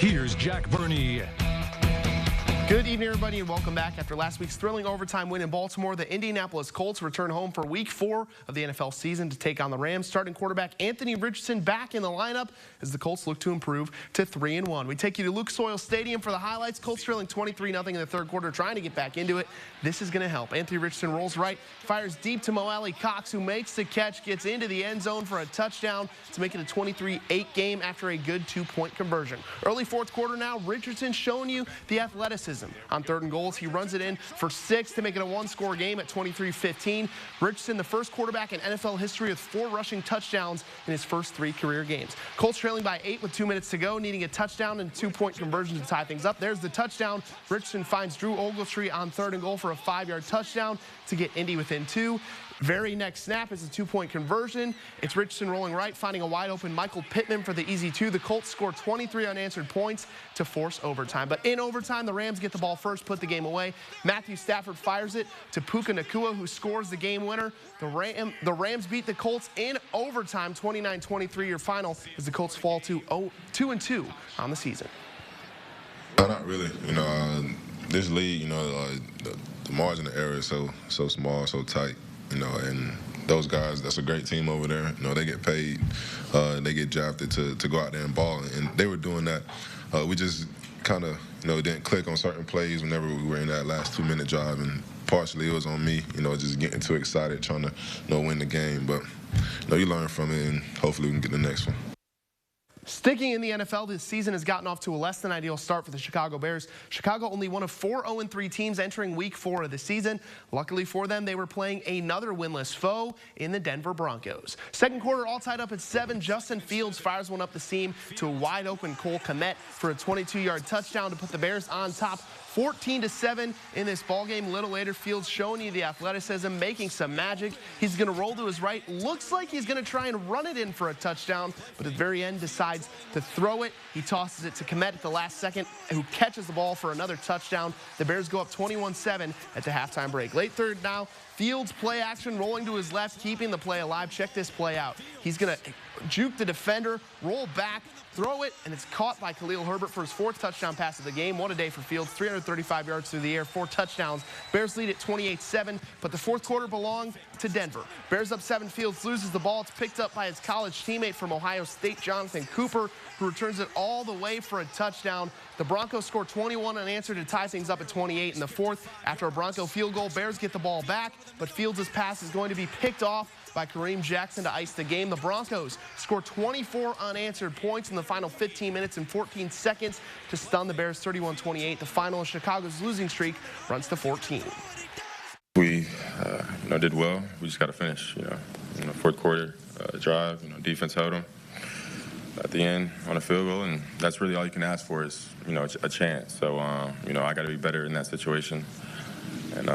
Here's Jack Burney. Good evening, everybody, and welcome back. After last week's thrilling overtime win in Baltimore, the Indianapolis Colts return home for Week 4 of the NFL season to take on the Rams. Starting quarterback Anthony Richardson back in the lineup as the Colts look to improve to 3-1. We take you to Lucas Oil Stadium for the highlights. Colts trailing 23-0 in the third quarter, trying to get back into it. This is going to help. Anthony Richardson rolls right, fires deep to Mo Alie-Cox, who makes the catch, gets into the end zone for a touchdown to make it a 23-8 game after a good 2-point conversion. Early fourth quarter now, Richardson showing you the athleticism. On third and goals, he runs it in for 6 to make it a one-score game at 23-15. Richardson, the first quarterback in NFL history with 4 rushing touchdowns in his first 3 career games. Colts trailing by 8 with 2 minutes to go, needing a touchdown and a 2-point conversion to tie things up. There's the touchdown. Richardson finds Drew Ogletree on third and goal for a 5-yard touchdown to get Indy within 2. Very next snap is a 2-point conversion. It's Richardson rolling right, finding a wide-open Michael Pittman for the easy 2. The Colts score 23 unanswered points to force overtime. But in overtime, the Rams get the ball first, put the game away. Matthew Stafford fires it to Puka Nacua, who scores the game winner. The Rams beat the Colts in overtime, 29-23 your final, as the Colts fall to 2-2 on the season. Not really. This league, the margin of error is so small, so tight. And those guys, that's a great team over there. They get paid, they get drafted to go out there and ball, and they were doing that. We just kind of, didn't click on certain plays whenever we were in that last 2-minute drive, and partially it was on me, just getting too excited, trying to, win the game. But, you learn from it, and hopefully we can get the next one. Sticking in the NFL, this season has gotten off to a less than ideal start for the Chicago Bears. Chicago only one of 4 0-3 teams entering Week 4 of the season. Luckily for them, they were playing another winless foe in the Denver Broncos. Second quarter, all tied up at 7. Justin Fields fires one up the seam to a wide-open Cole Kmet for a 22-yard touchdown to put the Bears on top 14-7 in this ballgame. A little later, Fields showing you the athleticism, making some magic. He's going to roll to his right. Looks like he's going to try and run it in for a touchdown, but at the very end decides to throw it. He tosses it to Kmet at the last second, who catches the ball for another touchdown. The Bears go up 21-7 at the halftime break. Late third now. Fields play action, rolling to his left, keeping the play alive. Check this play out. He's going to juke the defender, roll back, throw it, and it's caught by Khalil Herbert for his 4th touchdown pass of the game. What a day for Fields. 335 yards through the air, 4 touchdowns. Bears lead at 28-7, but the fourth quarter belonged to Denver. Bears up 7. Fields loses the ball. It's picked up by his college teammate from Ohio State, Jonathan Cooper, who returns it all the way for a touchdown. The Broncos score 21 unanswered to tie things up at 28 in the fourth. After a Bronco field goal, Bears get the ball back, but Fields' pass is going to be picked off by Kareem Jackson to ice the game. The Broncos score 24 unanswered points in the final 15 minutes and 14 seconds to stun the Bears 31-28. The final of Chicago's losing streak runs to 14. We did well. We just got to finish. Fourth quarter drive. Defense held them at the end on a field goal, and that's really all you can ask for is a chance. So I got to be better in that situation, and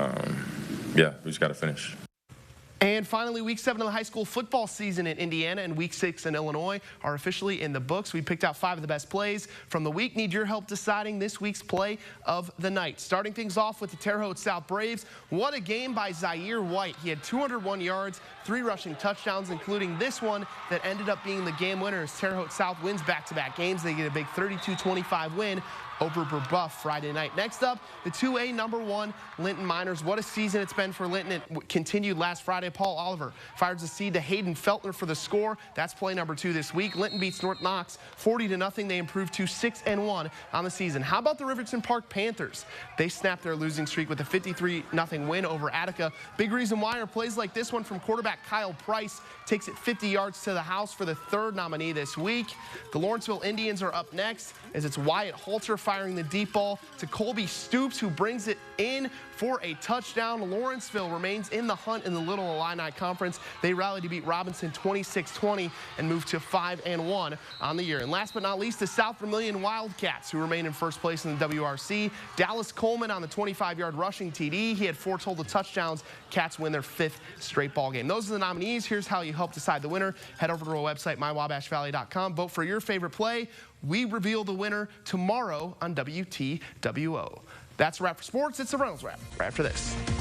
yeah, we just got to finish. And finally, Week 7 of the high school football season in Indiana and Week 6 in Illinois are officially in the books. We picked out 5 of the best plays from the week. Need your help deciding this week's play of the night. Starting things off with the Terre Haute South Braves. What a game by Zaire White. He had 201 yards, 3 rushing touchdowns, including this one that ended up being the game winner as Terre Haute South wins back-to-back games. They get a big 32-25 win over Brebeuf Friday night. Next up, the 2A #1 Linton Miners. What a season it's been for Linton. It continued last Friday. Paul Oliver fires a seed to Hayden Feltner for the score. That's play number 2 this week. Linton beats North Knox 40-0. They improve to 6-1 on the season. How about the Riverton Park Panthers? They snapped their losing streak with a 53-0 win over Attica. Big reason why are plays like this one from quarterback Kyle Price. Takes it 50 yards to the house for the 3rd nominee this week. The Lawrenceville Indians are up next as it's Wyatt Halter firing the deep ball to Colby Stoops, who brings it in for a touchdown. Lawrenceville remains in the hunt in the Little Illini Conference. They rallied to beat Robinson 26-20 and move to 5-1 on the year. And last but not least, the South Vermilion Wildcats, who remain in first place in the WRC. Dallas Coleman on the 25-yard rushing TD. He had 4 total touchdowns. Cats win their 5th straight ball game. Those are the nominees. Here's how you help decide the winner. Head over to our website, mywabashvalley.com. Vote for your favorite play. We reveal the winner tomorrow on WTWO. That's a wrap for sports. It's the Reynolds Wrap right after this.